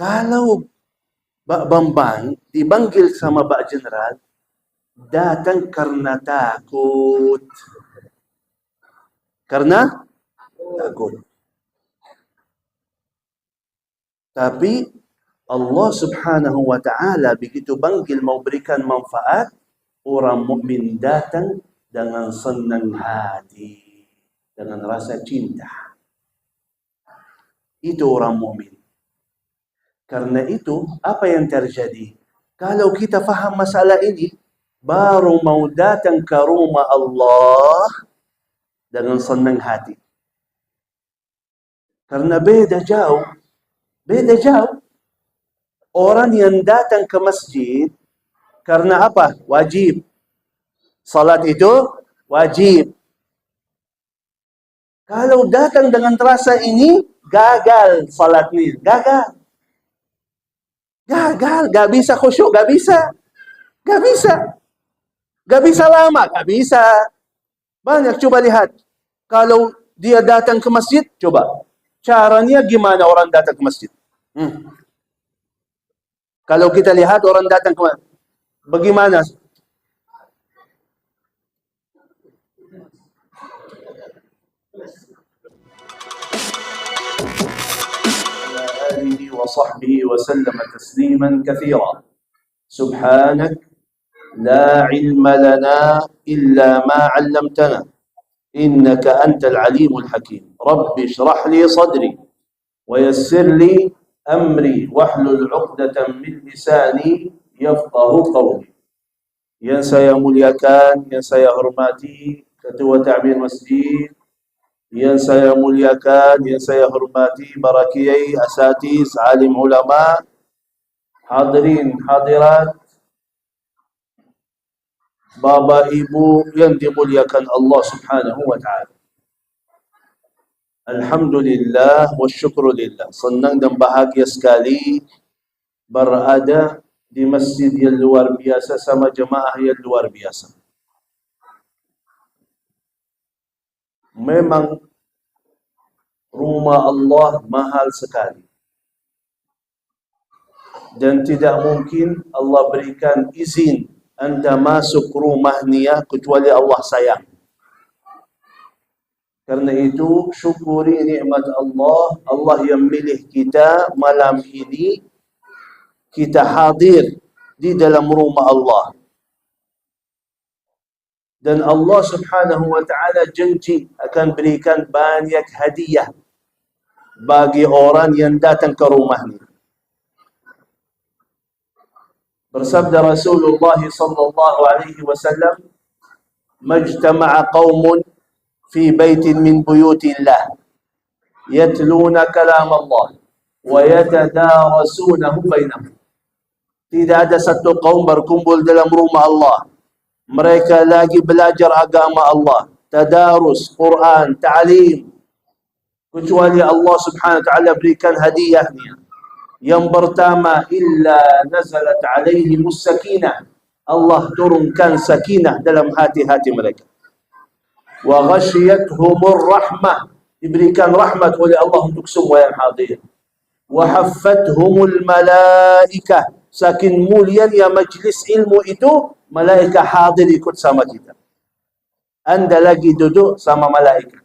Kalau Bak Bambang dipanggil sama Bak Jeneral, datang karena takut. Karena takut. Tapi Allah Subhanahu wa taala begitu panggil mau berikan manfaat, orang mukmin datang dengan senang hati, dengan rasa cinta. Itu orang mukmin. Karena itu, apa yang terjadi? Kalau kita faham masalah ini, baru mau datang ke rumah Allah dengan senang hati. Karena beda jauh. Beda jauh. Orang yang datang ke masjid, karena apa? Wajib. Salat itu wajib. Kalau datang dengan rasa ini, gagal salat ini. Gagal. Gagal, gak bisa khusyuk, gak bisa. Gak bisa. Gak bisa lama, gak bisa. Banyak, coba lihat. Kalau dia datang ke masjid, coba. Caranya gimana orang datang ke masjid? Kalau kita lihat orang datang ke masjid, bagaimana? آله وصحبه وسلم تسليما كثيرا سبحانك لا علم لنا إلا ما علمتنا إنك أنت العليم الحكيم رب اشرح لي صدري ويسر لي أمري واحلل عقدة من لساني يفقه قولي. Yang saya muliakan, yang saya hormati Ketua Ta'mir Masjid, yang saya muliakan, yang saya hormati para kiai, asatiz, alim ulama, hadirin, hadirat, Bapak Ibu yang dimuliakan Allah Subhanahu wa taala. Alhamdulillah wa syukrulillah. Senang dan bahagia sekali berada di masjid yang luar biasa sama jemaah yang luar biasa. Memang rumah Allah mahal sekali. Dan tidak mungkin Allah berikan izin Anda masuk rumah niat kecuali Allah sayang. Karena itu syukuri nikmat Allah. Allah yang milih kita malam ini kita hadir di dalam rumah Allah. Dan Allah Subhanahu wa taala janji akan berikan banyak hadiah bagi orang yang datang ke rumahnya. Bersabda Rasulullah sallallahu alaihi wasallam, "Majtama'a qaumun fi baitin min buyutillah yatluna kalam Allah wa yatadarasunahu bainahum." Tidak ada satu kaum berkumpul dalam rumah Allah. Mereka lagi belajar agama Allah, tadarus, Quran, ta'lim, kecuali Allah Subhanahu wa taala berikan hadiahnya. Yang pertama, illa nazalat alaihimus sakinah. Allah turunkan sakinah dalam hati-hati mereka. Wa ghasyiyatuhumur rahmah. Diberikan rahmat oleh Allah untuk semua yang hadir. Wa haffathumul malaikah. Saking mulianya majlis ilmu itu, malaikat hadir ikut sama kita. Anda lagi duduk sama malaikat.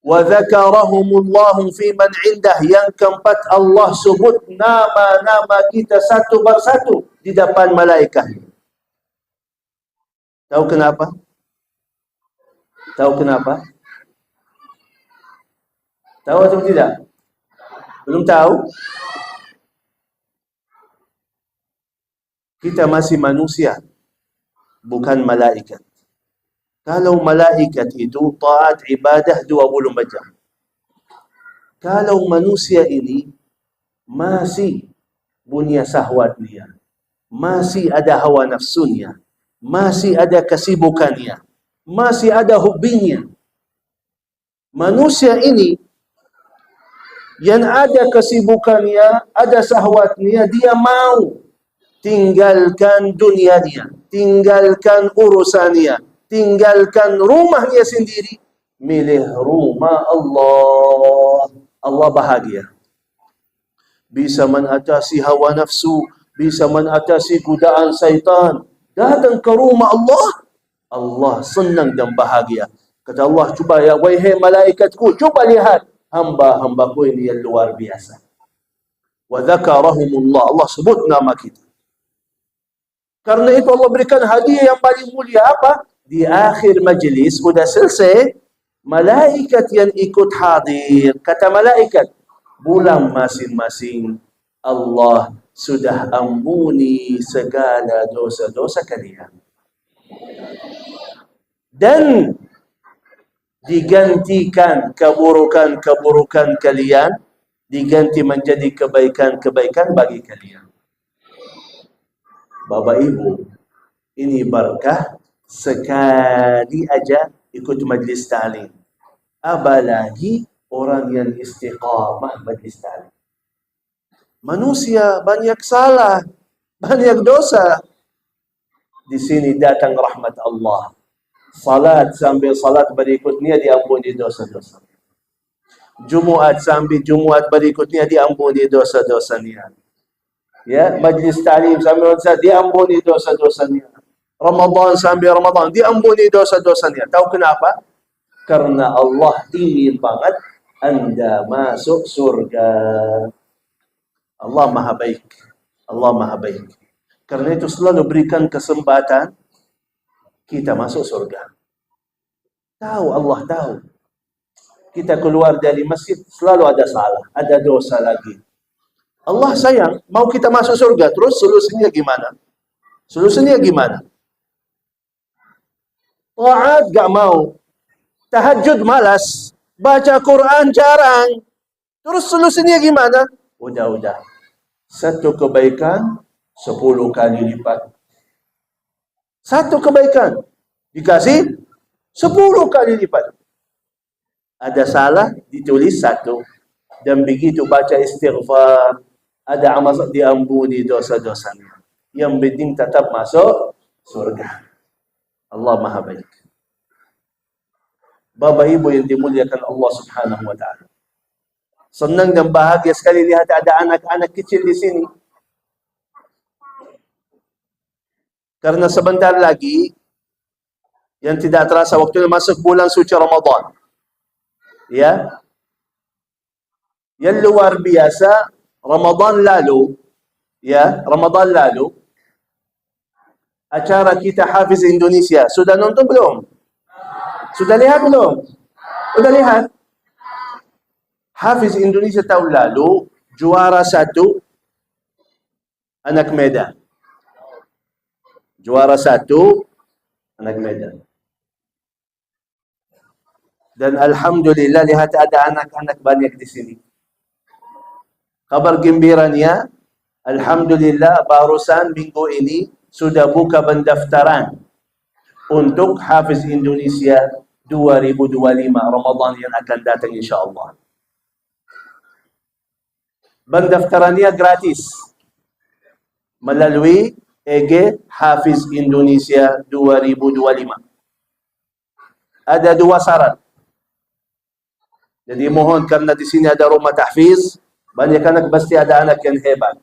Wa dzakarahumullahu fi man indah. Yang keempat, Allah sebut nama-nama kita satu persatu di depan malaikat. Tahu kenapa? Tahu kenapa? Tahu atau tidak? Belum tahu? Kita masih manusia, bukan malaikat. Kalau malaikat itu taat ibadah 24 jam. Kalau manusia ini masih punya syahwatnya, masih ada hawa nafsunya, masih ada kesibukannya, masih ada hobinya. Manusia ini yang ada kesibukannya, ada syahwatnya, dia mau tinggalkan dunianya, tinggalkan urusannya, tinggalkan rumahnya sendiri, milih rumah Allah. Allah bahagia. bisa mengatasi hawa nafsu, bisa mengatasi godaan syaitan. Datang ke rumah Allah, Allah senang dan bahagia. Kata Allah, cuba ya, wahai malaikatku, cuba lihat hamba-hambaku ini yang luar biasa. Wa dzakarahumullah, Allah sebut nama kita. Karena itu Allah berikan hadiah yang paling mulia apa? Di akhir majlis, sudah selesai, malaikat yang ikut hadir. Kata malaikat, bulan masing-masing, Allah sudah ampuni segala dosa-dosa kalian. Dan digantikan keburukan-keburukan kalian, diganti menjadi kebaikan-kebaikan bagi kalian. Bapak Ibu, ini berkah sekali aja ikut majlis ta'lim. Apalagi orang yang istiqamah majlis ta'lim. Manusia banyak salah, banyak dosa. Di sini datang rahmat Allah. Salat sambil salat berikutnya diampuni dosa-dosa. Jumaat sambil Jumaat berikutnya diampuni dosa-dosanya. Ya, majlis ta'lim sambil diampuni dosa-dosanya. Ramadan sambil Ramadan diampuni dosa-dosanya. Tahu kenapa? Karena Allah ingin banget Anda masuk surga. Allah Maha Baik. Allah Maha Baik. Karena itu selalu berikan kesempatan kita masuk surga. Tahu, Allah tahu. Kita keluar dari masjid selalu ada salah, ada dosa lagi. Allah sayang, mau kita masuk surga, terus solusinya gimana? Solusinya gimana? Taat gak mau, tahajud malas, baca Quran jarang, terus solusinya gimana? Udah. Satu kebaikan, 10 kali lipat. Satu kebaikan, dikasih 10 kali lipat. Ada salah, ditulis 1. Dan begitu baca istighfar, ada amal diampuni dosa-dosanya. Yang penting tetap masuk surga. Allah Maha Baik. Bapak Ibu yang dimuliakan Allah Subhanahu wa taala. Senang dan bahagia sekali lihat ada anak-anak kecil di sini. Karena sebentar lagi yang tidak terasa waktunya masuk bulan suci Ramadan. Ya. Yang luar biasa, Ramadan lalu, ya, Ramadan lalu, acara kita Hafiz Indonesia, sudah nonton belum? Sudah lihat belum? Sudah lihat? Hafiz Indonesia tahun lalu, juara 1, anak Medan. Juara 1, anak Medan. Dan Alhamdulillah, lihat ada anak-anak banyak di sini. Kabar gembiranya, Alhamdulillah barusan minggu ini sudah buka pendaftaran untuk Hafiz Indonesia 2025 Ramadan yang akan datang insyaAllah. Pendaftarannya gratis melalui EG Hafiz Indonesia 2025. Ada 2 syarat. Jadi mohon, karena di sini ada rumah tahfiz, banyak anak, pasti ada anak yang hebat.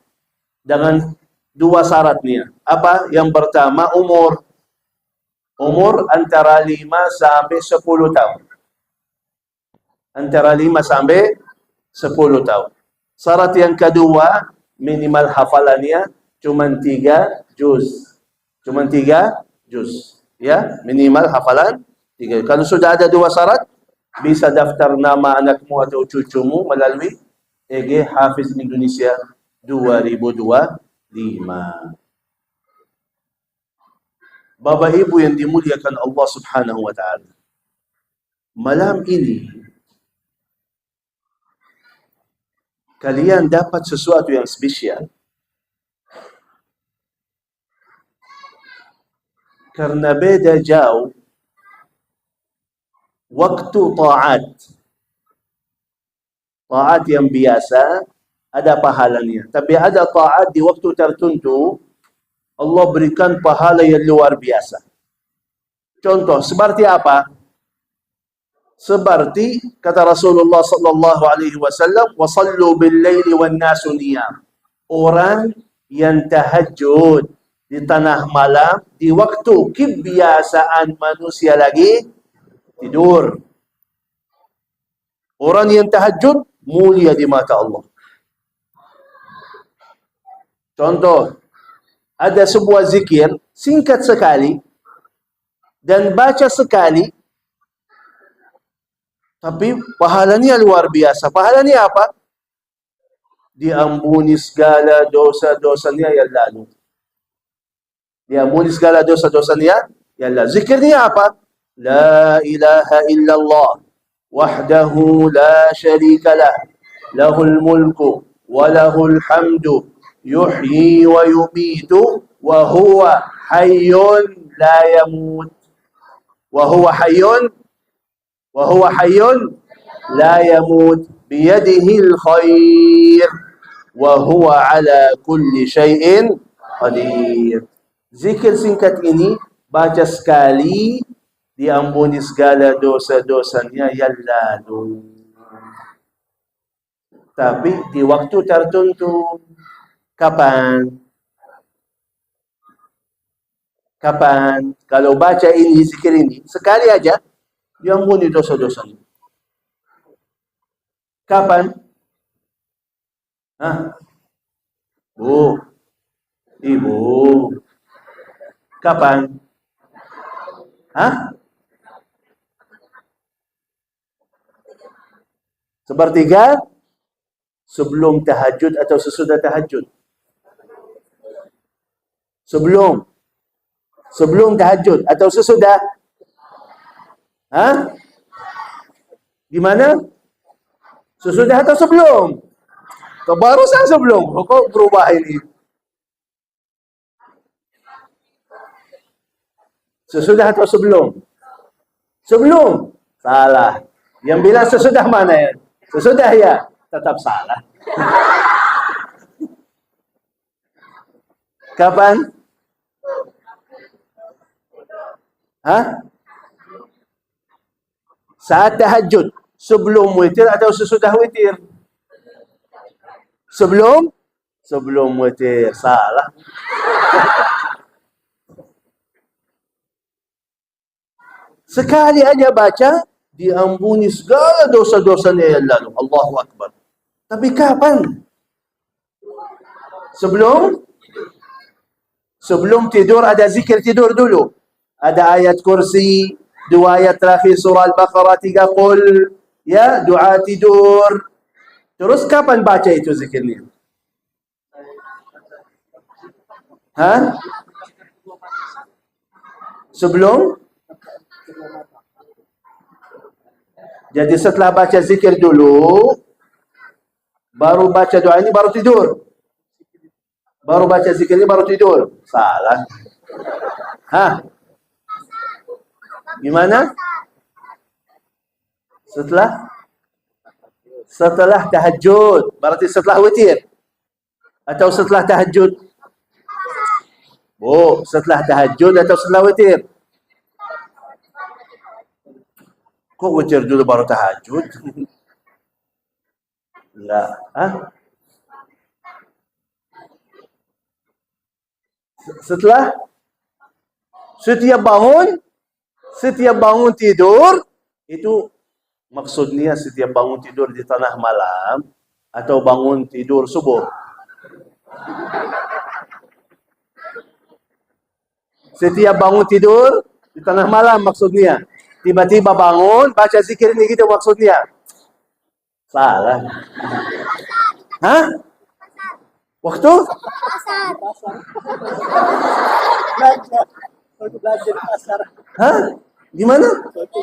Dengan 2 syaratnya. Apa? Yang pertama, umur. Umur antara 5 sampai 10 tahun. Antara 5 sampai 10 tahun. Syarat yang kedua, minimal hafalannya cuma 3 juz. Cuma 3 juz. Ya, minimal hafalan 3. Kalau sudah ada 2 syarat, bisa daftar nama anakmu atau cucumu melalui EG Hafiz Indonesia 2025. Bapak Ibu yang dimuliakan Allah Subhanahu wa taala. Malam ini kalian dapat sesuatu yang spesial. Karena beda jauh waktu taat. Taat yang biasa ada pahalanya, tapi ada taat di waktu tertentu Allah berikan pahala yang luar biasa. Contoh seperti apa? Seperti kata Rasulullah sallallahu alaihi wasallam, "Wasallu bil laili wan nasu niyam." Orang yang tahajud di tengah malam di waktu kebiasaan manusia lagi tidur. Orang yang tahajud mulia di mata Allah. Contoh, ada sebuah zikir singkat sekali dan baca sekali, tapi pahalanya luar biasa. Pahalanya apa? Diampuni segala dosa-dosanya yang lalu. Diampuni segala dosa-dosanya yang lalu. Zikirnya apa? La ilaha illallah wahdahu la syarika lah, lahul mulku wa lahul hamdu yuhyi wa yumitu wa huwa hayyun la yamut. Wa huwa hayyun la yamut biyadihil khair wa huwa ala kulli syai'in qadir. Zikir singkat ini baca sekali diampuni segala dosa-dosanya yang lalu. Tapi di waktu tertentu. Kapan? Kalau baca ini, zikir ini, sekali aja diampuni dosa-dosanya. Kapan? Bu, ibu. Kapan? Sepertiga sebelum tahajud atau sesudah tahajud? Sebelum tahajud atau sesudah? Gimana? Sesudah atau sebelum? Kebarusan sebelum. Kok berubah ini? Sesudah atau sebelum? Sebelum. Salah. Yang bilang sesudah mana ya? Sesudah ya? Tetap salah. Kapan? Saat tahajud. Sebelum witir atau sesudah witir? Sebelum witir. Salah. Sekali aja baca, diampuni segala dosa-dosanya yang lalu. Allahu Akbar. Tapi kapan? Sebelum tidur ada zikir tidur dulu. Ada ayat kursi, 2 ayat terakhir surah Al-Baqarah, 3 qul, ya, doa tidur. Terus kapan baca itu zikirnya? Sebelum? Jadi setelah baca zikir dulu, baru baca doa ini, baru tidur. Baru baca zikir ini, baru tidur. Salah. Gimana? Setelah tahajud. Berarti setelah witir. Atau setelah tahajud? Setelah tahajud atau setelah witir? Kok witir dulu baru tahajud? Enggak. Setelah setiap bangun tidur, itu maksudnya setiap bangun tidur di tengah malam atau bangun tidur subuh. Setiap bangun tidur di tengah malam maksudnya. Tiba-tiba bangun, baca zikir ini gitu maksudnya. Salah. Waktu? Pasar. Gimana? Waktu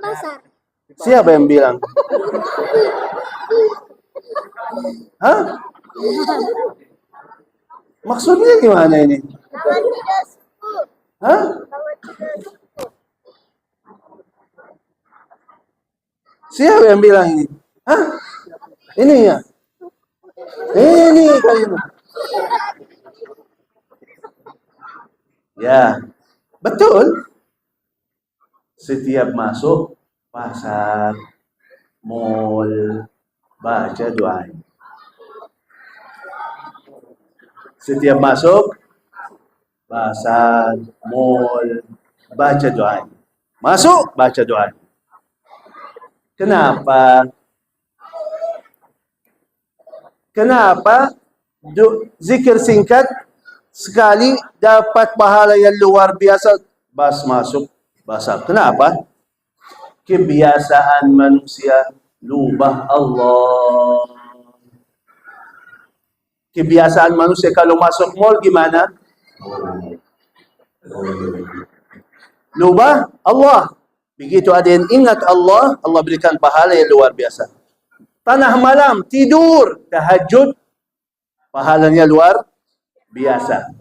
pasar. Siapa yang bilang? Maksudnya gimana ini? Siapa yang bilang ini? Ini ya? Ini kayaknya. Ya, betul. Setiap masuk pasar, mall, baca doa. Setiap masuk pasar, mall, baca doa. Masuk, baca doa. Kenapa? Kenapa? Zikir singkat sekali dapat pahala yang luar biasa. Bas masuk, basar. Kenapa? Kebiasaan manusia lupa Allah. Kebiasaan manusia kalau masuk mall gimana? Lupa Allah. Begitu ada yang ingat Allah, Allah berikan pahala yang luar biasa. Tanah malam, tidur, tahajud, pahalanya luar biasa.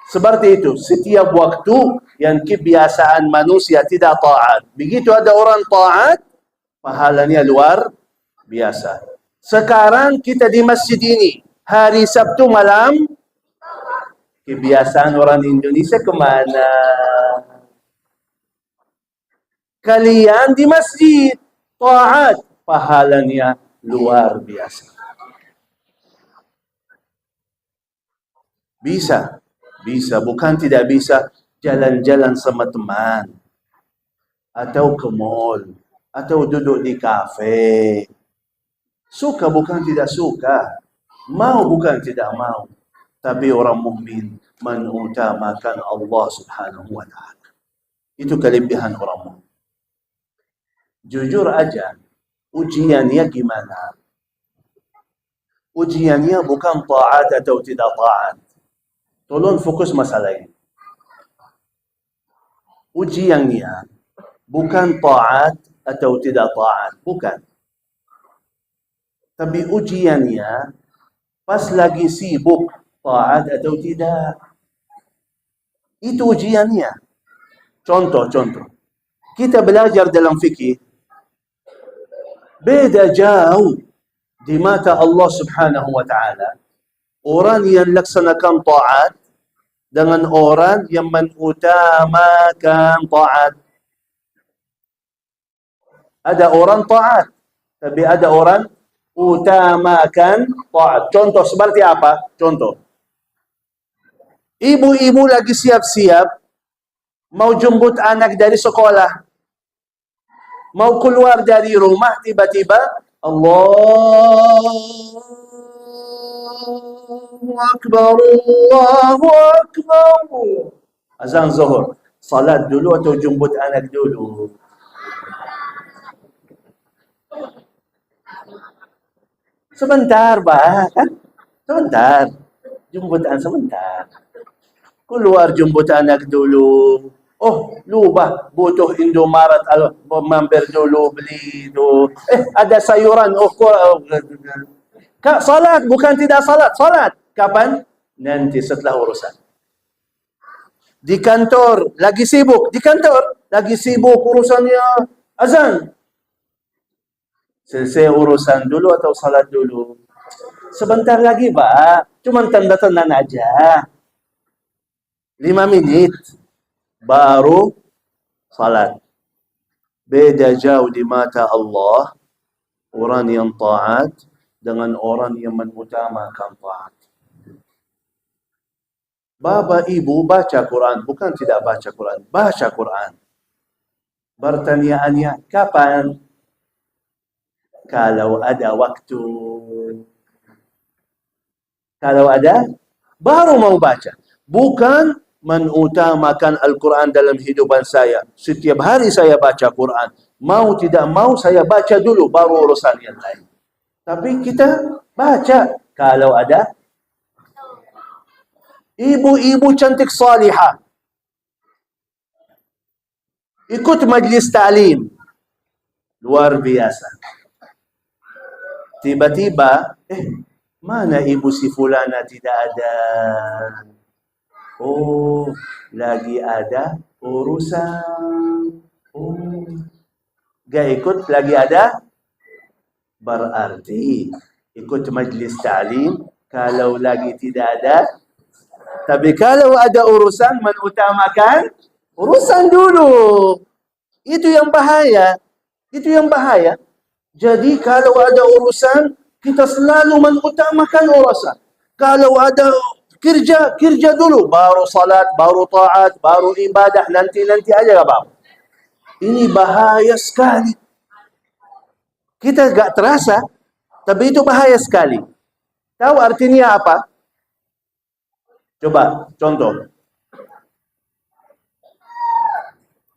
Seperti itu, setiap waktu yang kebiasaan manusia tidak taat. Begitu ada orang taat, pahalanya luar biasa. Sekarang kita di masjid ini, hari Sabtu malam, kebiasaan orang Indonesia kemana? Kalian di masjid, taat, pahalanya luar biasa. Bisa, bukan tidak bisa. Jalan-jalan sama teman, atau ke mall, atau duduk di kafe. Suka bukan tidak suka, mau bukan tidak mau. Tapi orang mukmin mengutamakan Allah Subhanahu wa ta'ala. Itu kelebihan orang mukmin. Jujur aja, ujiannya gimana? Ujiannya bukan taat atau tidak taat. Tolong fokus masalah ini. Ujiannya bukan taat atau tidak taat, bukan. Tapi ujiannya pas lagi sibuk, taat atau tidak. Itu ujiannya. Contoh. Kita belajar dalam fikih, beda jauh di mata Allah Subhanahu wa ta'ala orang yang laksanakan taat dengan orang yang mengutamakan taat. Ada orang taat, tapi ada orang utamakan taat. Contoh seperti apa? Contoh, ibu-ibu lagi siap-siap mau jemput anak dari sekolah, mau keluar dari rumah, tiba-tiba Allahu Akbar, Allahu Akbar. Azan zuhur. Salat dulu atau jemput anak dulu? Sebentar, Pak. Sebentar. Jemput anak sebentar. Keluar jemput anak dulu. Oh, lupa butuh Indomaret, mampir dulu beli itu. Ada sayuran. Kak, salat bukan tidak salat. Salat kapan? Nanti setelah urusan. Di kantor lagi sibuk. Di kantor lagi sibuk urusannya azan. Selesai urusan dulu atau salat dulu? Sebentar lagi, Pak. Cuman tanda-tanda aja. 5 menit. Baru salat. Beda jauh di mata Allah orang yang taat dengan orang yang mengutamakan taat. Bapa ibu baca Quran, bukan tidak baca Quran, baca Quran. Pertanyaannya, kapan? Kalau ada waktu. Kalau ada, baru mau baca. Bukan mengutamakan Al-Quran dalam hidupan saya. Setiap hari saya baca Quran. Mau tidak mau saya baca dulu, baru urusan yang lain. Tapi kita baca. Kalau ada ibu-ibu cantik salihah ikut majlis ta'lim, luar biasa. Tiba-tiba, mana ibu si fulana tidak ada? Oh, lagi ada urusan. Oh, gak ikut, lagi ada? Berarti ikut majlis ta'lim kalau lagi tidak ada. Tapi kalau ada urusan, mengutamakan urusan dulu. Itu yang bahaya. Itu yang bahaya. Jadi kalau ada urusan, kita selalu mengutamakan urusan. Kalau ada kerja dulu. Baru salat, baru taat, baru ibadah. Nanti aja Bang. Ini bahaya sekali. Kita gak terasa, tapi itu bahaya sekali. Tahu artinya apa? Coba, contoh.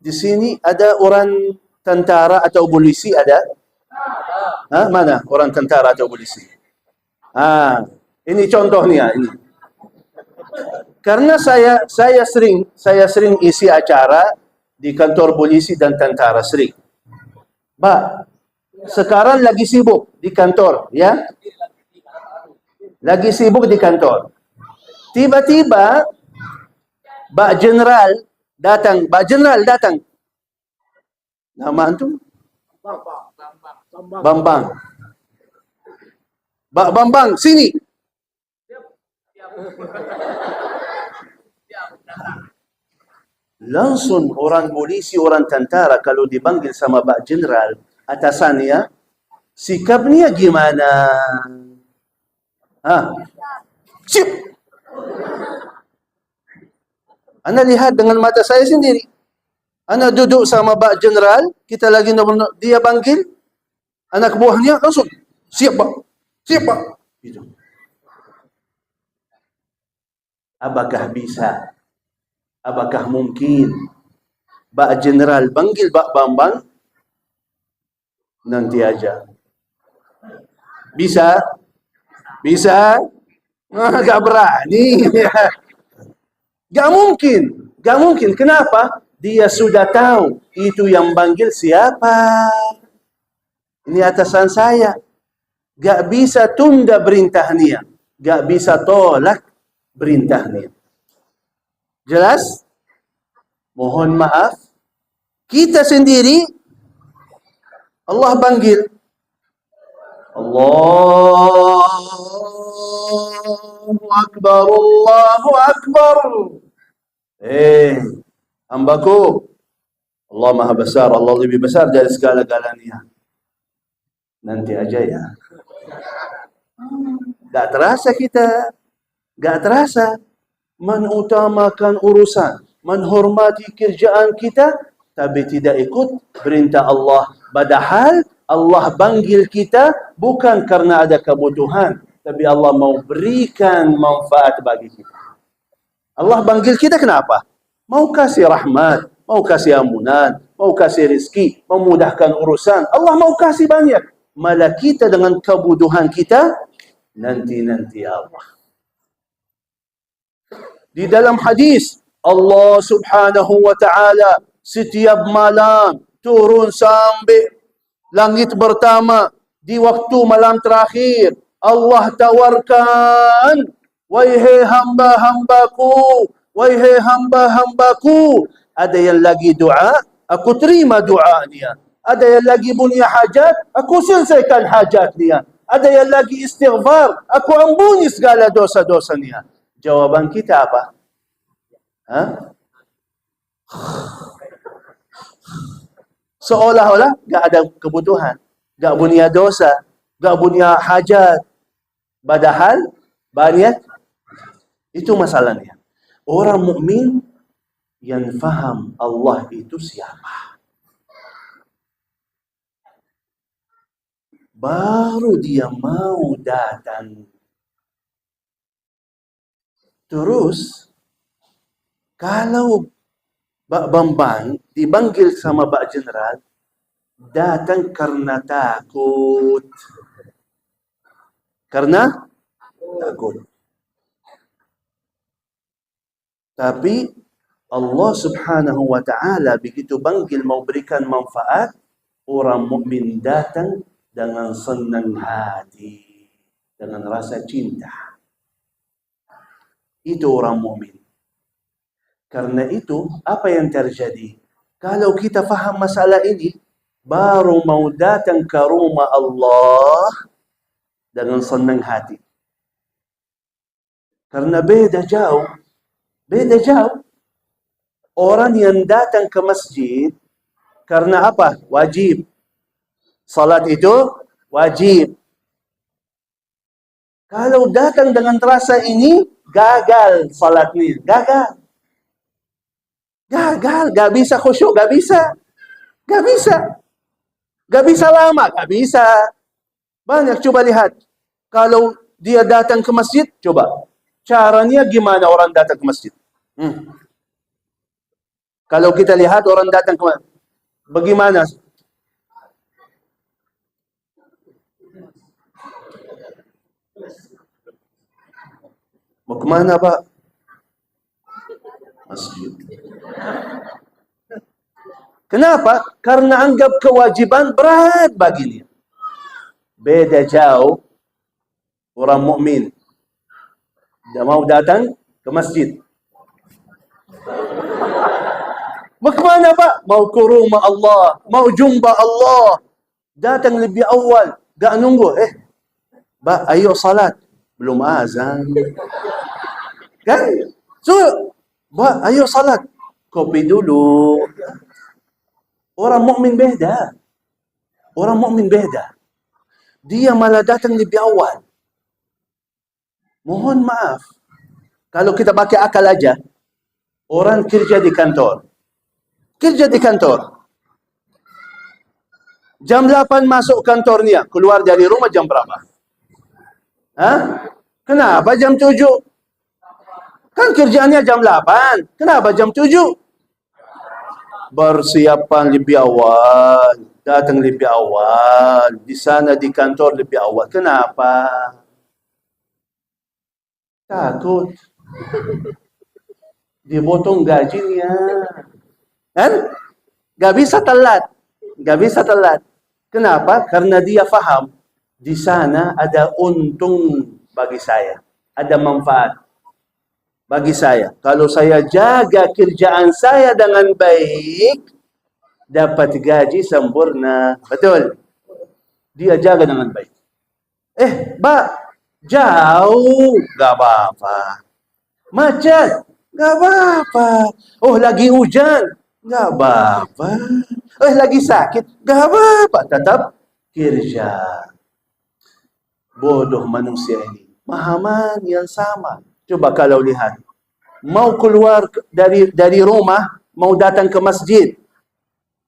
Di sini ada orang tentara atau polisi ada? Mana orang tentara atau polisi? Ini contohnya ini. Karena saya sering isi acara di kantor polisi dan tentara sering. Sekarang lagi sibuk di kantor, ya? Lagi sibuk di kantor. Tiba-tiba Pak Jenderal datang. Nama antum? Bambang. Pak Bambang, sini. Langsung orang polisi, orang tentara kalau dipanggil sama Pak Jenderal, atasannya, sikapnya gimana? Sip. Anda lihat dengan mata saya sendiri. Anda duduk sama Pak Jenderal, kita lagi dia panggil, anak buahnya langsung, siap Pak, siap Pak. Gitu. Apakah bisa? Apakah mungkin Pak Jenderal panggil Pak Bambang? Nanti aja. Bisa? Bisa? Gak berani. Gak mungkin. Kenapa? Dia sudah tahu itu yang panggil siapa. Ini atasan saya. Gak bisa tunda perintahnya. Gak bisa tolak perintahnya. Jelas? Mohon maaf. Kita sendiri, Allah panggil. Allahu Akbar, Allahu Akbar. Hambaku, Allah Maha Besar, Allah lebih besar dari segala-galanya. Nanti aja ya. Gak terasa kita. Gak terasa. Mengutamakan urusan. Menghormati kerjaan kita. Tapi tidak ikut perintah Allah. Padahal Allah panggil kita bukan karena ada kebutuhan. Tapi Allah mau berikan manfaat bagi kita. Allah panggil kita kenapa? Mau kasih rahmat, mau kasih ampunan, mau kasih rezeki, memudahkan urusan. Allah mau kasih banyak. Malah kita dengan kebutuhan kita, nanti Allah. Di dalam hadis, Allah subhanahu wa ta'ala setiap malam turun sampai langit pertama. Di waktu malam terakhir, Allah tawarkan, wahai hamba-hambaku, wahai hamba-hambaku, ada yang lagi doa, aku terima doanya. Ada yang lagi punya hajat, aku selesaikan hajatnya. Ada yang lagi istighfar, aku ampuni segala dosa-dosanya. Jawaban kita apa? Seolah-olah gak ada kebutuhan, gak punya dosa, gak punya hajat. Padahal banyak. Itu masalahnya. Orang mukmin yang faham Allah itu siapa. Baru dia mau datang. Terus, kalau Pak Bambang dipanggil sama Pak Jenderal, datang karena takut. Karena takut. Tapi Allah subhanahu wa ta'ala begitu panggil mau berikan manfaat, orang mukmin datang dengan senang hati, dengan rasa cinta. Itu orang mukmin. Karena itu, apa yang terjadi? Kalau kita faham masalah ini, baru mau datang ke rumah Allah dengan senang hati. Karena beda jauh. Orang yang datang ke masjid Karena apa? Wajib. Salat itu wajib. Kalau datang dengan rasa ini, gagal salat ni. Gagal. Gagal. Gak bisa khusyuk. Gak bisa. Gak bisa. Gak bisa lama. Gak bisa. Banyak. Coba lihat. Kalau dia datang ke masjid, coba. Caranya gimana orang datang ke masjid? Kalau kita lihat orang datang ke masjid, bagaimana? Mau kemana, Pak? Masjid. Kenapa? Karena anggap kewajiban berat baginya. Beda jauh orang mukmin. Dia mau datang ke masjid. Mau kemana, Pak? Mau ke rumah Allah. Mau jumpa Allah. Datang lebih awal. Gak nunggu. Pak, ayo salat. Belum azan. Kan? So, Pak, ayo salat. Kopi dulu. Orang mukmin beda. Orang mukmin beda. Dia malah datang lebih awal. Mohon maaf. Kalau kita pakai akal aja. Orang kerja di kantor. Kerja di kantor. Jam 8 masuk kantornya. Keluar dari rumah jam berapa? Hah? Kenapa jam 7? Kan kerjaannya jam 8. Kenapa jam 7? Persiapan lebih awal. Datang lebih awal. Di sana di kantor lebih awal. Kenapa? Takut. Dipotong gajinya. Kan? Gak bisa telat. Gak bisa telat. Kenapa? Karena dia faham. Di sana ada untung bagi saya. Ada manfaat bagi saya. Kalau saya jaga kerjaan saya dengan baik, dapat gaji sempurna. Betul. Dia jaga dengan baik. Pak, jauh. Gak apa-apa. Macet. Gak apa-apa. Oh, lagi hujan. Gak apa-apa. Lagi sakit. Gak apa-apa. Tetap kerja. Bodoh manusia ini. Pahaman yang sama. Coba kalau lihat. Mau keluar dari rumah, mau datang ke masjid.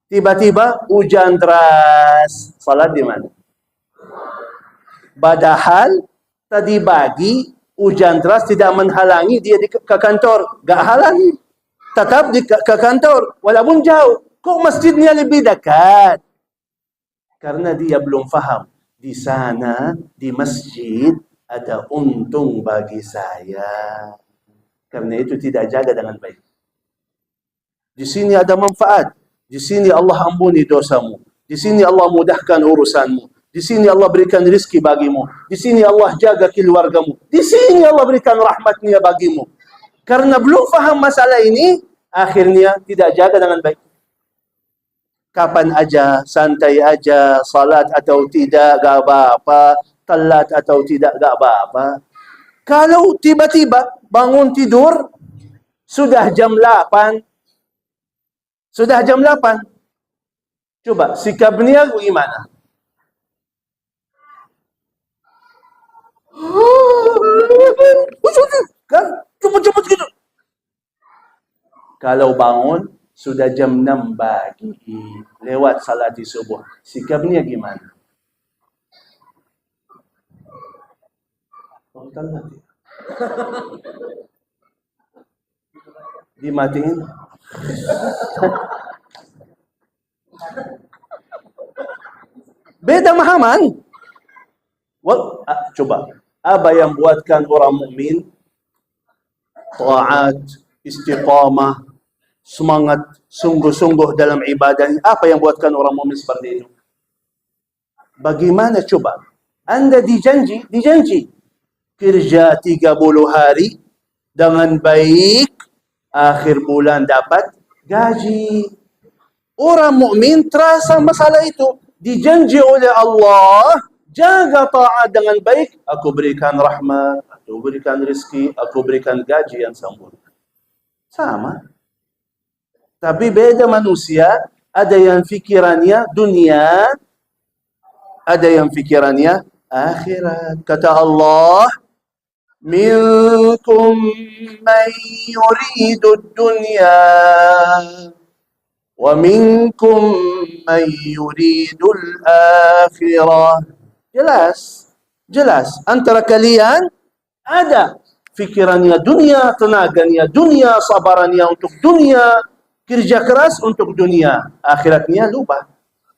Tiba-tiba hujan deras. Salat di mana? Padahal tadi pagi hujan deras tidak menghalangi dia ke kantor. Gak halangi. Tetap ke kantor. Walaupun jauh. Kok masjidnya lebih dekat? Karena dia belum faham. Di sana, di masjid, ada untung bagi saya. Karena itu tidak jaga dengan baik. Di sini ada manfaat. Di sini Allah ampuni dosamu. Di sini Allah mudahkan urusanmu. Di sini Allah berikan rezeki bagimu. Di sini Allah jaga keluargamu. Di sini Allah berikan rahmatnya bagimu. Karena belum faham masalah ini, akhirnya tidak jaga dengan baik. Kapan aja, santai aja, salat atau tidak, gak apa-apa. Telat atau tidak, gak apa-apa. Kalau tiba-tiba bangun tidur, sudah jam 8. Sudah jam 8. Coba, sikapnya gimana? Kan, cepet-cepet gitu. Kalau bangun, sudah jam 6 pagi, lewat salat subuh. Sikapnya gimana? Oh, mati. Dimatiin. Beda mahaman. Coba, apa yang buatkan orang mukmin taat, istiqamah, semangat sungguh-sungguh dalam ibadah? Apa yang buatkan orang mukmin seperti itu? Bagaimana coba? Anda dijanji kerja 30 hari dengan baik, akhir bulan dapat gaji. Orang mukmin terasa masalah itu. Dijanji oleh Allah, jaga taat dengan baik, aku berikan rahmat, aku berikan rezeki, aku berikan gaji yang sempurna. Sama. Tapi beda manusia, Ada yang fikirannya dunia, ada yang fikirannya akhirat. Kata Allah, minkum man yuridu dunya wa minkum man yuridul akhirah. Jelas, jelas. Antara kalian ada fikirannya dunia, tenaganya dunia, sabarannya untuk dunia, kerja keras untuk dunia, akhiratnya lupa.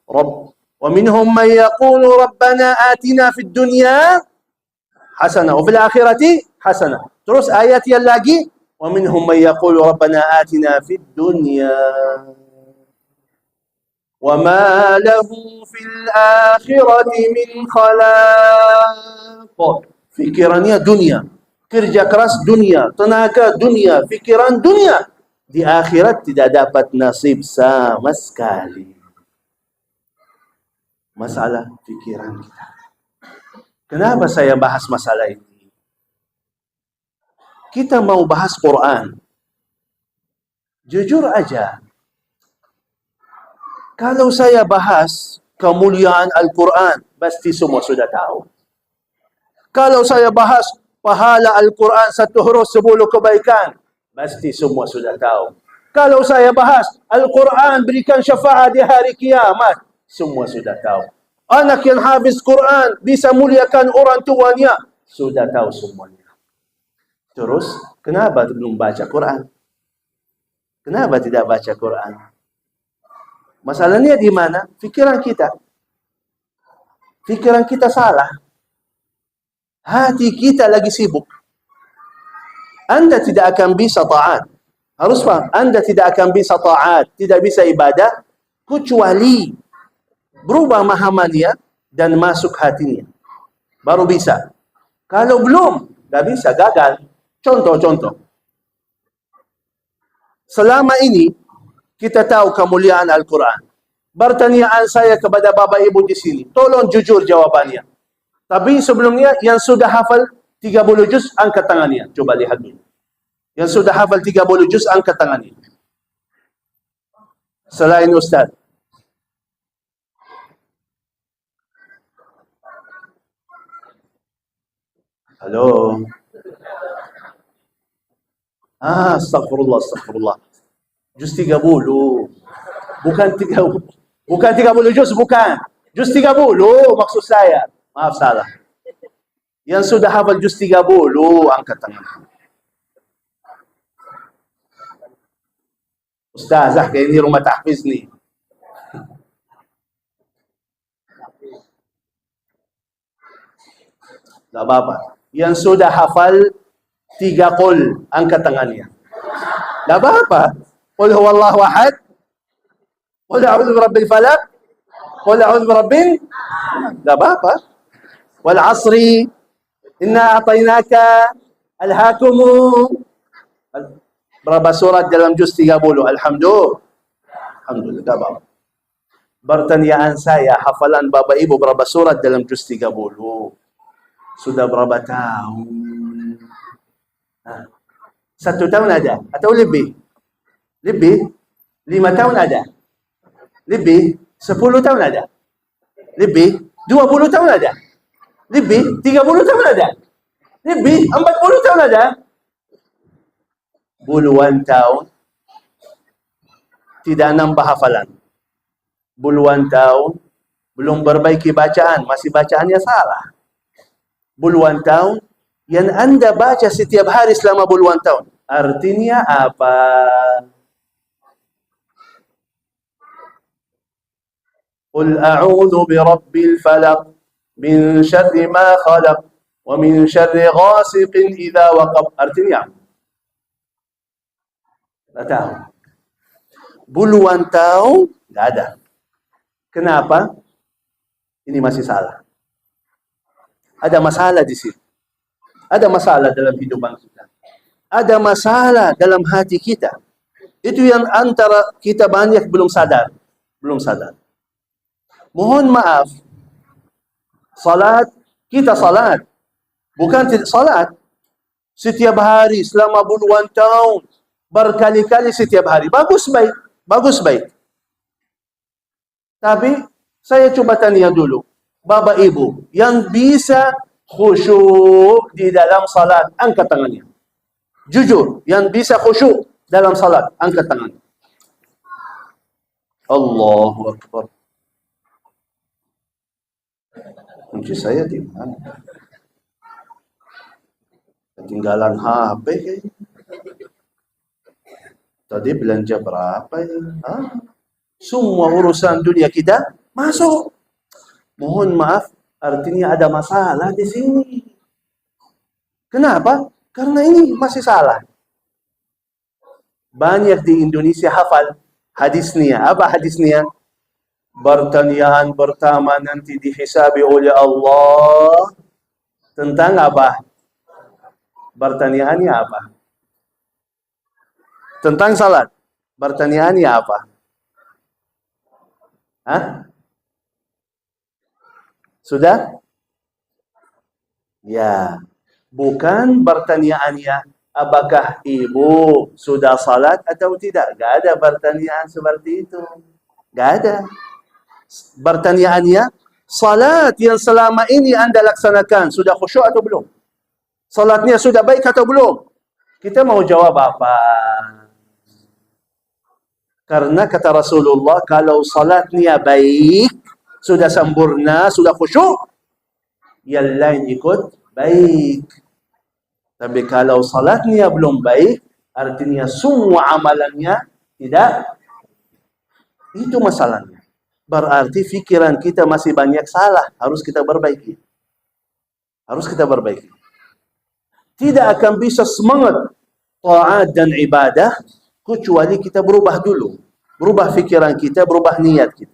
Rabb. Wa minhum man yaqulu rabbana atina fid dunya hasanah wa fil akhirati hasanah. Terus ayat yang lagi, wa minhum man yaqulu rabbana atina fid dunya wa ma lahu fil akhirati min khalaq. Fikirannya dunia, kerja keras dunia, tenaga dunia, fikiran dunia. Di akhirat tidak dapat nasib sama sekali. Masalah fikiran kita. Kenapa saya bahas masalah ini? Kita mau bahas Quran. Jujur aja, kalau saya bahas kemuliaan Al-Quran, pasti semua sudah tahu. Kalau saya bahas pahala Al-Quran 1 huruf 10 kebaikan, pasti semua sudah tahu. Kalau saya bahas Al-Quran berikan syafaat di hari kiamat, semua sudah tahu. Anak yang habis Quran bisa muliakan orang tuanya, sudah tahu semuanya. Terus, kenapa belum baca Quran? Kenapa tidak baca Quran? Masalahnya di mana? Fikiran kita. Fikiran kita salah. Hati kita lagi sibuk. Anda tidak akan bisa taat. Harus paham, Anda tidak akan bisa taat, tidak bisa ibadah, kecuali berubah mahamannya dan masuk hatinya. Baru bisa. Kalau belum, tidak bisa, gagal. Contoh-contoh. Selama ini, kita tahu kemuliaan Al-Quran. Pertanyaan saya kepada Bapak Ibu di sini, tolong jujur jawabannya. Tapi sebelumnya, yang sudah hafal 30 juz, angkat tangannya. Coba lihat dulu. Yang sudah hafal 30 juz, angkat tangannya. Selain Ustaz. Halo. Astagfirullah, astagfirullah. Juz 30. Bukan 30 juz, bukan. Juz 30 maksud saya. Maaf salah. Yang sudah hafal juz 30, angkat tangan. Ustazah, kayak ini rumah tahfiz nih. Tak apa-apa. Yang sudah hafal 3 qul, angkat tangannya. Tak apa-apa. Qul huwallahu ahad. Qul a'udzu birabbil falaq. Qul a'udzu birabbin. Tak apa-apa. Wal 'asri. Inna a'tainaka alhaakumu. Berapa surat dalam juz 30? Alhamdulillah. Alhamdulillah. Tak apa-apa. Pertanyaan saya, hafalan Bapak Ibu berapa surat dalam juz 30? Sudah berapa tahun? 1 tahun ada? Atau lebih? Lebih? 5 tahun ada? Lebih? 10 tahun ada? Lebih? 20 tahun ada? Lebih? 30 tahun ada? Lebih? 40 tahun ada? Puluhan tahun tidak nambah hafalan. Puluhan tahun belum perbaiki bacaan, masih bacaannya salah. Puluhan tahun yang Anda baca setiap hari selama puluhan tahun, artinya apa? Qul a'udzu birabbil falaq min syarri ma khalaq wa min syarri ghasiqin idza waqab. Artinya tak tahu. Puluhan tahun tidak ada. Kenapa? Ini masih salah. Ada masalah di sini. Ada masalah dalam hidupan kita. Ada masalah dalam hati kita. Itu yang antara kita banyak belum sadar. Belum sadar. Mohon maaf. Salat, kita salat. Bukan tidak salat. Setiap hari selama puluhan tahun. Berkali-kali setiap hari. Bagus baik. Bagus baik. Tapi saya coba tanya dulu, Bapak Ibu, yang bisa khusyuk di dalam salat, angkat tangannya. Jujur, yang bisa khusyuk dalam salat, angkat tangannya. Allahu Akbar. Kunci saya di mana? Ketinggalan HP kayaknya. Tadi belanja berapa ya? Semua urusan dunia kita masuk. Mohon maaf, artinya ada masalah di sini. Kenapa? Karena ini masih salah. Banyak di Indonesia hafal hadisnya. Apa hadisnya? Pertanyaan pertama nanti dihisabi oleh Allah tentang apa? Pertanyaannya apa? Tentang salat. Pertanyaannya apa? Hah? Sudah? Ya. Bukan pertanyaannya apakah ibu sudah salat atau tidak. Gak ada pertanyaan seperti itu. Gak ada. Pertanyaannya, salat yang selama ini Anda laksanakan sudah khusyuk atau belum? Salatnya sudah baik atau belum? Kita mau jawab apa? Karena kata Rasulullah, kalau salatnya baik, sudah sempurna, sudah khusyuk, yang lain ikut baik. Tapi kalau salatnya belum baik, artinya semua amalannya tidak. Itu masalahnya. Berarti fikiran kita masih banyak salah, harus kita perbaiki. Harus kita perbaiki. Tidak akan bisa semangat taat dan ibadah kecuali kita berubah dulu. Berubah fikiran kita, berubah niat kita.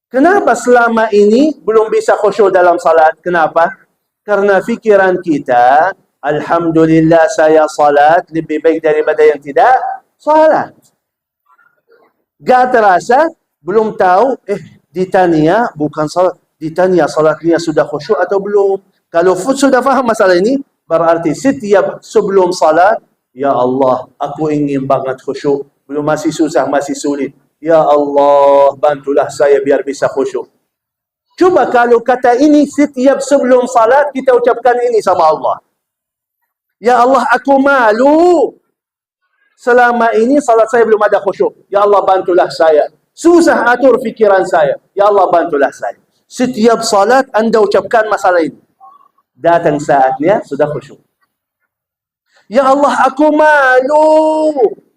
Kenapa selama ini belum bisa khusyuk dalam salat? Kenapa? Karena fikiran kita, alhamdulillah saya salat lebih baik daripada yang tidak salat. Gak terasa, belum tahu, ditanya bukan salat, ditanya salatnya sudah khusyuk atau belum. Kalau sudah faham masalah ini, berarti setiap sebelum salat, ya Allah, aku ingin banget khusyuk. Belum, masih susah, masih sulit. Ya Allah, bantulah saya biar bisa khusyuk. Coba kalau kata ini setiap sebelum salat, kita ucapkan ini sama Allah. Ya Allah, aku malu. Selama ini salat saya belum ada khusyuk. Ya Allah, bantulah saya. Susah atur fikiran saya. Ya Allah, bantulah saya. Setiap salat Anda ucapkan masalah ini. Datang saatnya sudah khusyuk. Ya Allah, aku malu.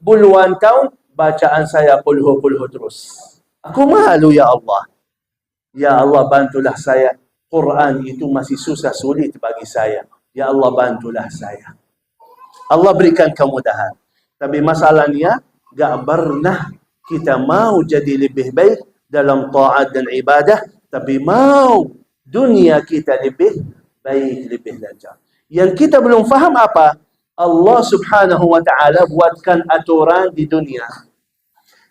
Puluhan tahun bacaan saya kulhu terus. Aku malu ya Allah. Ya Allah, bantulah saya. Quran itu masih susah sulit bagi saya. Ya Allah, bantulah saya. Allah berikan kemudahan. Tapi masalahnya, gak pernah kita mau jadi lebih baik dalam taat dan ibadah. Tapi mau dunia kita lebih baik, lebih lancar. Yang kita belum faham apa? Allah subhanahu wa ta'ala buatkan aturan di dunia.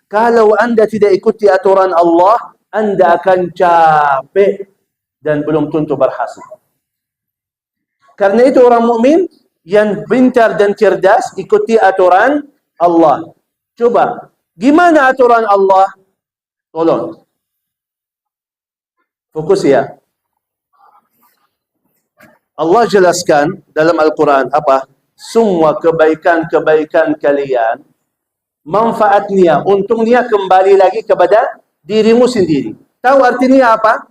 Kalau Anda tidak ikuti aturan Allah, Anda akan capek dan belum tentu berhasil. Karena itu orang mukmin yang pintar dan cerdas ikuti aturan Allah. Coba, gimana aturan Allah? Tolong. Fokus ya. Allah jelaskan dalam Al-Quran apa? Semua kebaikan-kebaikan kalian, manfaatnya, untungnya kembali lagi kepada dirimu sendiri. Tahu artinya apa?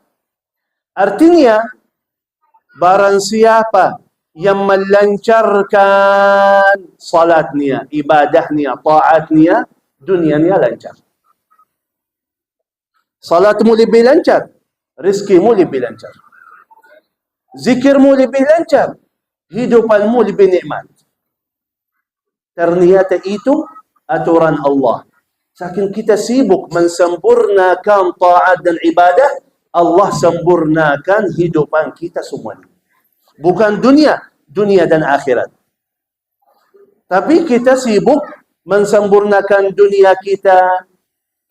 Artinya, barang siapa yang melancarkan salatnya, ibadahnya, taatnya, dunianya lancar. Salatmu lebih lancar, rizkimu lebih lancar. Zikirmu lebih lancar, hidupanmu lebih nikmat. Ternyata itu aturan Allah. Saking kita sibuk mensempurnakan taat dan ibadah, Allah sempurnakan hidupan kita semuanya. Bukan dunia, dunia dan akhirat. Tapi kita sibuk mensempurnakan dunia kita,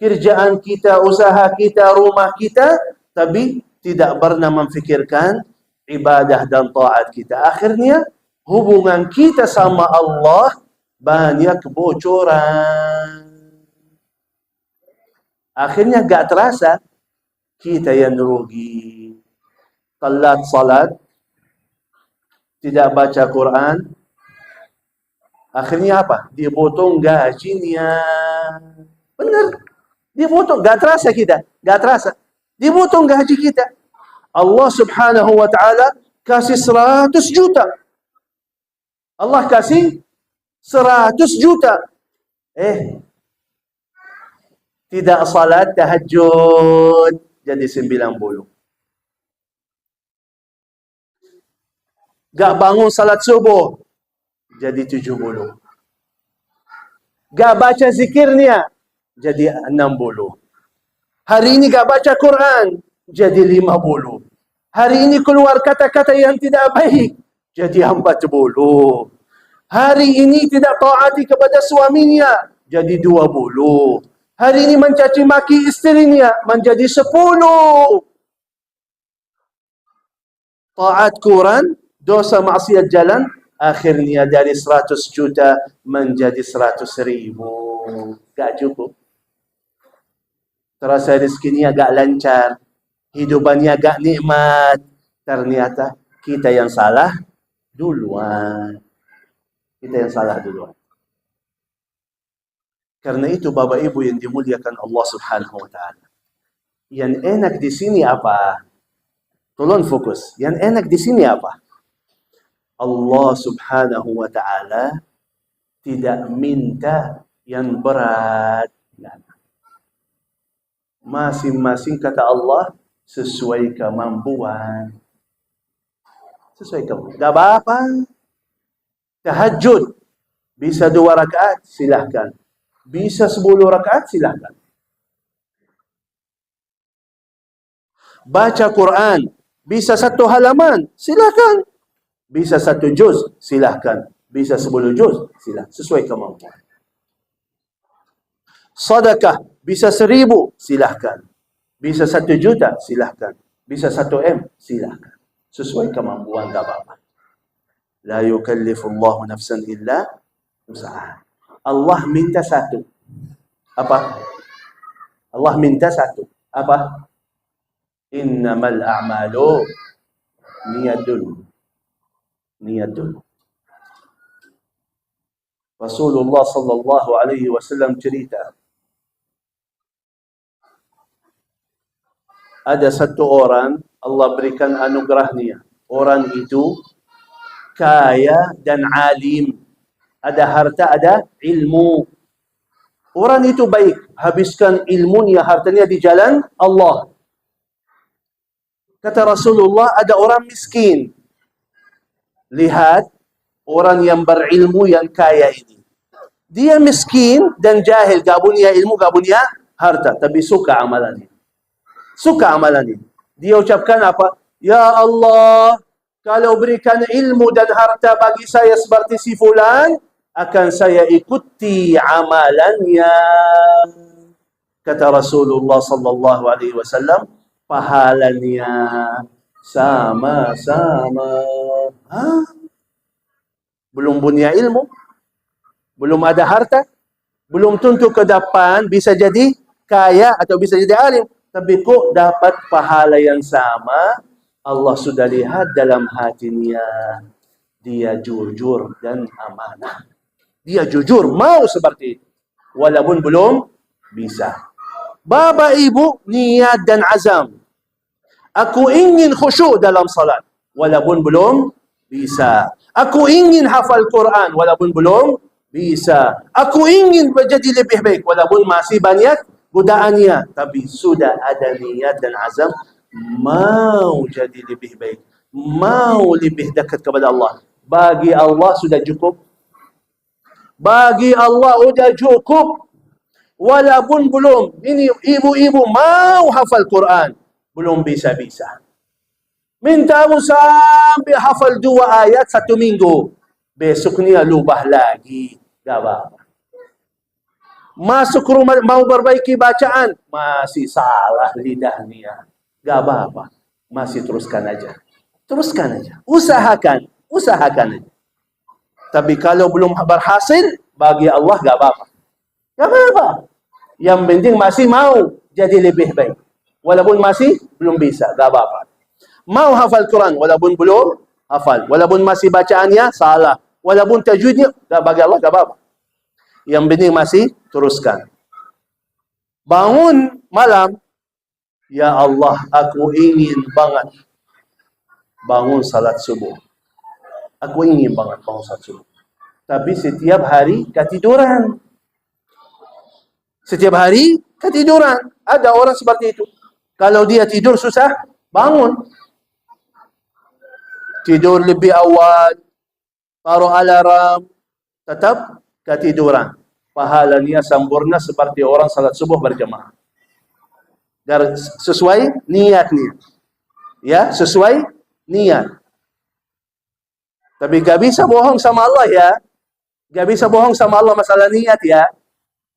kerjaan kita, usaha kita, rumah kita, tapi tidak pernah memfikirkan ibadah dan taat kita. Akhirnya hubungan kita sama Allah banyak kebocoran. Akhirnya gak terasa, kita yang rugi. Telat salat, tidak baca Quran, akhirnya apa? Dipotong gajinya. Benar, dipotong. Gak terasa kita, gak terasa. Dipotong gaji kita. Allah subhanahu wa ta'ala kasih 100 juta. Allah kasih 100 juta. Tidak salat tahajud, jadi 90. Gak bangun salat subuh, jadi 70. Gak baca zikirnya, jadi 60. Hari ini gak baca Quran, jadi 50. Hari ini keluar kata-kata yang tidak baik, jadi 40. Hari ini tidak taati kepada suaminya, jadi 20. Hari ini mencaci maki istrinya, menjadi 10. Taat Quran, dosa maksiat jalan, akhirnya dari 100 juta menjadi 100.000. Gak cukup. Terasa rezekinya gak lancar, hidupannya gak nikmat. Ternyata kita yang salah duluan. Kita yang salah duluan. Karena itu Bapak Ibu yang dimuliakan Allah Subhanahu wa ta'ala, yang enak di sini apa? Tolong fokus. Yang enak di sini apa? Allah Subhanahu wa ta'ala tidak minta yang berat. Masing-masing kata Allah sesuai kemampuan. Sesuai kemampuan. Gak apa-apa. Tahajud bisa 2 rakaat, silahkan. Bisa 10 rakaat, silahkan. Baca Quran bisa 1 halaman, silahkan. Bisa 1 juz, silahkan. Bisa 10 juz, silahkan. Sesuai kemampuan. Sedekah bisa 1000, silahkan. Bisa 1 juta, silahkan. Bisa 1 M, silahkan. Sesuai kemampuan, tak apa-apa. La yukallifullahu nafsan illa usaha. Allah minta 1. Apa? Allah minta 1. Apa? Innamal a'malu niyadun. Niyadun. Rasulullah sallallahu alaihi wasallam cerita, ada 1 orang Allah berikan anugerahnya. Orang itu kaya dan alim. Ada harta, ada ilmu. Orang itu baik, habiskan ilmunya, hartanya di jalan Allah. Kata Rasulullah, ada orang miskin. Lihat orang yang berilmu yang kaya ini. Dia miskin dan jahil, gak punya ilmu, gak punya harta, tapi suka amalannya. Suka amalannya. Dia ucapkan apa? Ya Allah, kalau berikan ilmu dan harta bagi saya seperti si fulan, akan saya ikuti amalannya. Kata Rasulullah sallallahu alaihi wasallam, pahalanya sama-sama. Belum punya ilmu, belum ada harta, belum tentu ke depan bisa jadi kaya atau bisa jadi alim. Tapi kok dapat pahala yang sama? Allah sudah lihat dalam hatinya. Dia jujur dan amanah. Dia jujur, mau seperti itu. Walaupun belum bisa. Bapak Ibu, niat dan azam. Aku ingin khusyuk dalam salat. Walaupun belum bisa. Aku ingin hafal Quran. Walaupun belum bisa. Aku ingin menjadi lebih baik. Walaupun masih banyak godaannya, tapi sudah ada niat dan azam, mau jadi lebih baik, mau lebih dekat kepada Allah. Bagi Allah sudah cukup. Bagi Allah sudah cukup. Walaupun belum, ini ibu-ibu mau hafal Quran, belum bisa-bisa. Minta sampai hafal 2 ayat 1 minggu. Besoknya lubah lagi. Gak apa-apa. Masuk rumah mau perbaiki bacaan, masih salah lidahnya. Gak apa-apa. Masih teruskan aja. Teruskan aja. Usahakan. Usahakan aja. Tapi kalau belum berhasil, bagi Allah gak apa-apa. Gak apa-apa. Yang penting masih mau. jadi lebih baik. Walaupun masih belum bisa, tak apa-apa. Mau hafal Quran, walaupun belum hafal. Walaupun masih bacaannya salah. Walaupun tajwidnya, tak bagi Allah, tak apa-apa. Yang penting masih teruskan. Bangun malam, ya Allah, aku ingin banget bangun salat subuh. Aku ingin banget bangun salat subuh. Tapi setiap hari ketiduran. Setiap hari ketiduran. Ada orang seperti itu. Kalau dia tidur susah bangun. Tidur lebih awal, taruh alarm, tetap ketiduran. Pahalanya sempurna seperti orang salat subuh berjamaah. Sesuai niatnya. Ya, sesuai niat. Tapi gak bisa bohong sama Allah ya. Gak bisa bohong sama Allah masalah niat ya.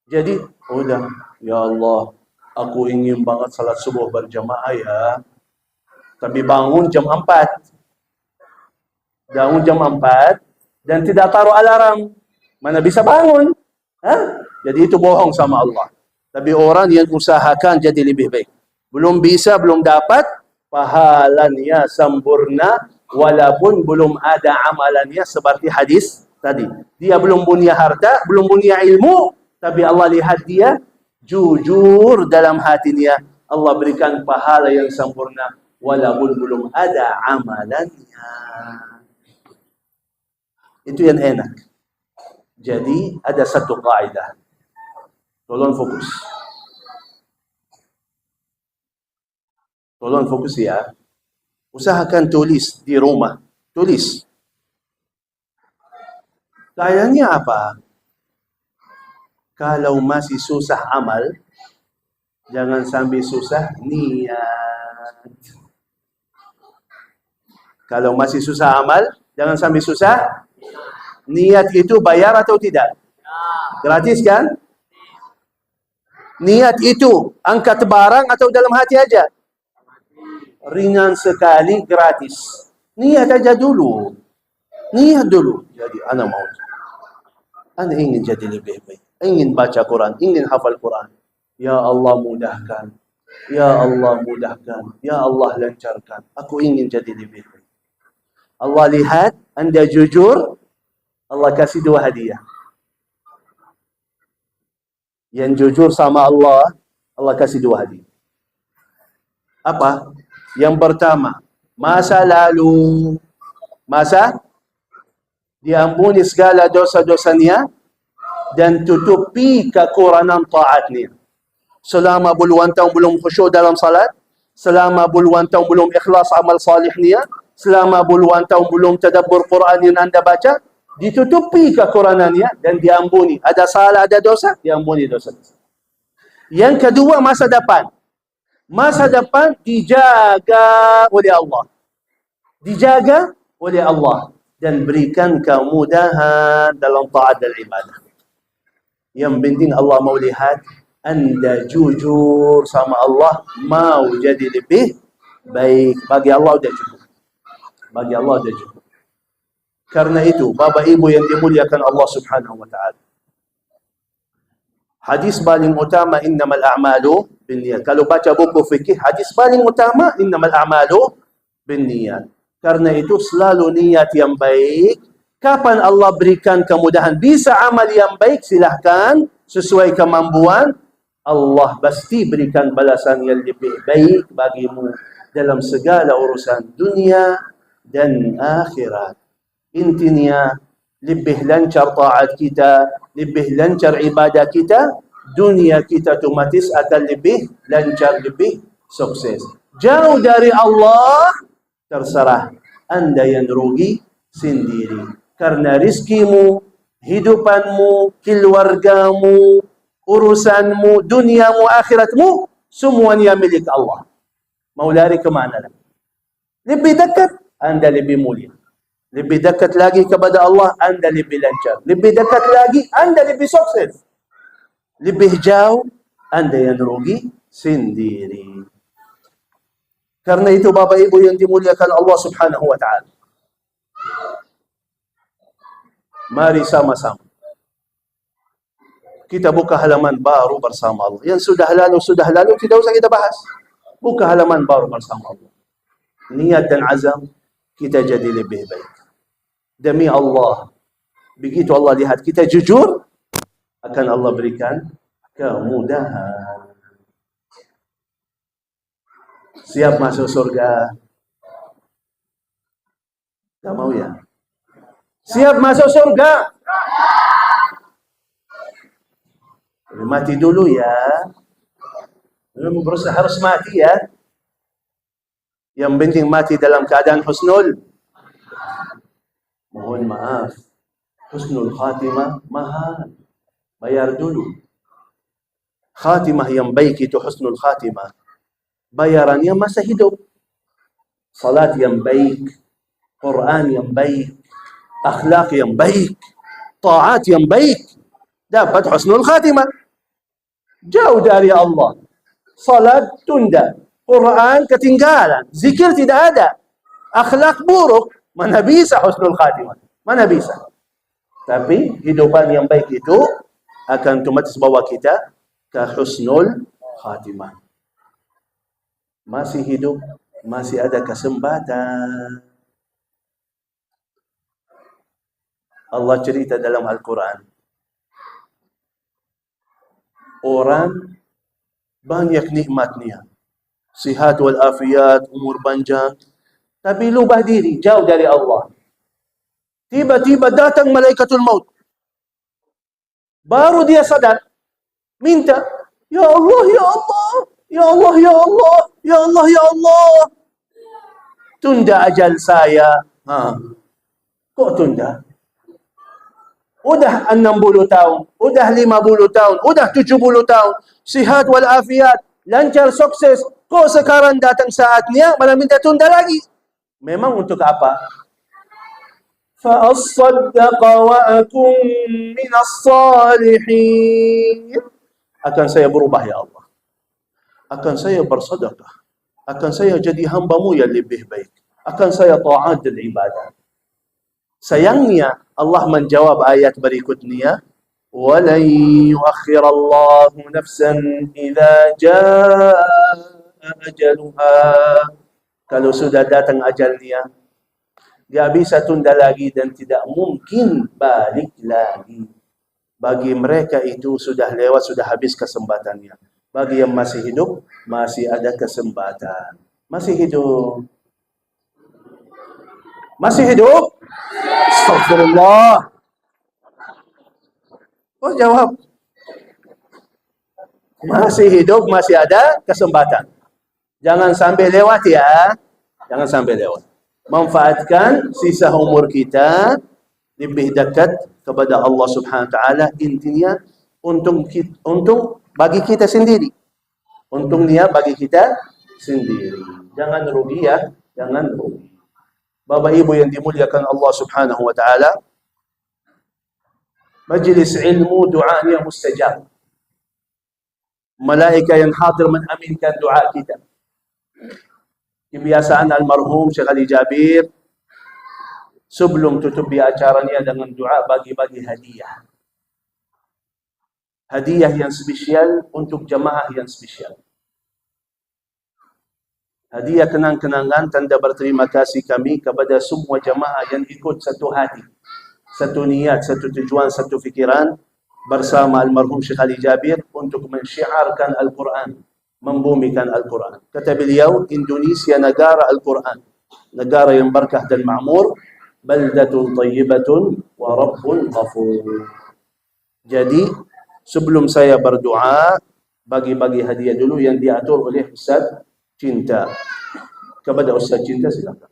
Jadi, udah, ya Allah, aku ingin banget salat subuh berjamaah ya. Tapi bangun jam 4. Bangun jam 4 dan tidak taruh alarm. Mana bisa bangun? Hah? Jadi itu bohong sama Allah. Tapi orang yang usahakan jadi lebih baik. Belum bisa, belum dapat, pahalanya sempurna walaupun belum ada amalannya seperti hadis tadi. Dia belum punya harta, belum punya ilmu, tapi Allah lihat dia jujur dalam hatinya. Allah berikan pahala yang sempurna walaupun belum ada amalannya. Itu yang enak. Jadi ada satu kaidah. Tolong fokus. Tolong fokus ya. Usahakan tulis di rumah. Tulis. Kaidahnya apa? Kalau masih susah amal, jangan sampai susah niat. Kalau masih susah amal, jangan sampai susah niat. Itu bayar atau tidak? Gratis kan? Niat itu angkat barang atau dalam hati aja? Ringan sekali, gratis. Niat aja dulu. Niat dulu. Jadi, ana mau. Ana ingin jadi lebih baik. Ingin baca Quran, ingin hafal Quran. Ya Allah mudahkan. Ya Allah mudahkan. Ya Allah lancarkan. Aku ingin jadi lebih baik. Allah lihat, anda jujur, Allah kasih 2 hadiah. Yang jujur sama Allah, Allah kasih 2 hadiah. Apa? Yang pertama, masa lalu, masa diampuni segala dosa-dosanya dan tutupi kekurangan taatnya. Selama puluhan tahun belum khusyuk dalam salat, selama puluhan tahun belum ikhlas amal salihnya, selama puluhan tahun belum tadabbur Quran yang anda baca, ditutupi kekurangannya dan diampuni. Ada salah, ada dosa, diampuni dosa. Yang kedua, masa depan. Masa depan dijaga oleh Allah. Dijaga oleh Allah. Dan berikan kemudahan dalam taat dan ibadah. Yang penting Allah mau lihat anda jujur sama Allah, mau jadi lebih baik. Bagi Allah sudah cukup. Bagi Allah sudah cukup. Karena itu, Bapak Ibu yang dimuliakan Allah Subhanahu wa taala. Hadis paling utama innamal a'malu binniyat. Kalau baca buku fikih, hadis paling utama innamal a'malu binniyat. Karena itu selalu niat yang baik. Kapan Allah berikan kemudahan bisa amal yang baik, silahkan sesuai kemampuan. Allah pasti berikan balasan yang lebih baik bagimu dalam segala urusan dunia dan akhirat. Intinya lebih lancar taat kita, lebih lancar ibadah kita, dunia kita otomatis akan lebih lancar, lebih sukses. Jauh dari Allah, terserah anda yang rugi sendiri. Karena rizkimu, hidupanmu, keluargamu, urusanmu, duniamu, akhiratmu, semuanya milik Allah. Mau lari kemana lagi? Lebih dekat, anda lebih mulia. Lebih dekat lagi kepada Allah, anda lebih lancar. Lebih dekat lagi, anda lebih sukses. Lebih jauh, anda yang rugi sendiri. Karena itu Bapak Ibu yang dimuliakan Allah Subhanahu wa taala. Mari sama-sama Kita buka halaman baru bersama Allah. Yang sudah lalu tidak usah kita bahas. Buka halaman baru bersama Allah. Niat dan azam kita jadi lebih baik. Demi Allah, begitu Allah lihat kita jujur, akan Allah berikan kemudahan. Siap masuk surga? Tak mau ya? Siap masuk surga? Mati dulu ya. Belum berusaha harus mati ya. Yang penting mati dalam keadaan husnul. Mohon maaf. Husnul khatimah mahal. Bayar dulu. Khatimah yang baik itu husnul khatimah. Bayarannya masa hidup. Salat yang baik. Quran yang baik. Akhlak yang baik. Taat yang baik. Dapat husnul khatimah. Jauh dari Allah. Salat tunda. Quran ketinggalan. Zikir tidak ada. Akhlak buruk. Mana bisa husnul khatimah? Mana bisa? Tapi hidupan yang baik itu akan otomatis bawa kita ke husnul khatimah. Masih hidup, masih ada kesempatan. Allah cerita dalam Al-Quran. Orang banyak nikmatnya. Sihat wal afiat, umur panjang. Tapi lupa diri, jauh dari Allah. Tiba-tiba datang malaikatul maut. Baru dia sadar. Minta. Ya Allah, ya Allah. Ya Allah, ya Allah. Ya Allah, ya Allah. Tunda ajal saya. Kok tunda? Udah 60 tahun. Udah 50 tahun. Udah 70 tahun. Sihat wal afiat. Lancar, sukses. Kok sekarang datang saatnya malah minta tunda lagi? Memang untuk apa? فَأَصَّدَّقَ وَأَكُنْ مِنَ الصَّالِحِينَ. Akan saya berubah ya Allah. Akan saya bersedekah. Akan saya jadi hamba-Mu yang lebih baik. Akan saya taat dan ibadah. Sayangnya Allah menjawab ayat berikutnya, وَلَنْ يُؤَخِّرَ اللَّهُ نَفْسًا إِذَا جَاءَ أَجَلُهَا. Kalau sudah datang ajalnya, dia bisa tunda lagi dan tidak mungkin balik lagi. Bagi mereka itu sudah lewat, sudah habis kesempatannya. Bagi yang masih hidup, masih ada kesempatan. Masih hidup. Masih hidup? Astagfirullah. Oh jawab. Masih hidup, masih ada kesempatan. Jangan sampai lewat ya. Jangan sampai lewat. Manfaatkan sisa umur kita lebih dekat kepada Allah Subhanahu wa taala. Intinya untung bagi kita sendiri. Untungnya bagi kita sendiri. Jangan rugi ya, jangan rugi. Bapak Ibu yang dimuliakan Allah Subhanahu wa taala, majlis ilmu doanya mustajab. Malaikat yang hadir mengaminkan doa kita. Kebiasaan almarhum Syekh Ali Jabir sebelum tutup di acaranya dengan doa bagi-bagi hadiah. Hadiah yang spesial untuk jemaah yang spesial. Hadiah kenang-kenangan tanda berterima kasih kami kepada semua jemaah yang ikut satu hati, satu niat, satu tujuan, satu fikiran bersama almarhum Syekh Ali Jabir untuk mensyiarkan Al-Quran, membumikan Al-Quran. Kata beliau, Indonesia negara Al-Quran, negara yang berkah dan makmur, baldatun tayyibatun wa rabbun ghafur. Jadi, sebelum saya berdoa, bagi-bagi hadiah dulu yang diatur oleh Ustaz Cinta. Kepada Ustaz Cinta silakan.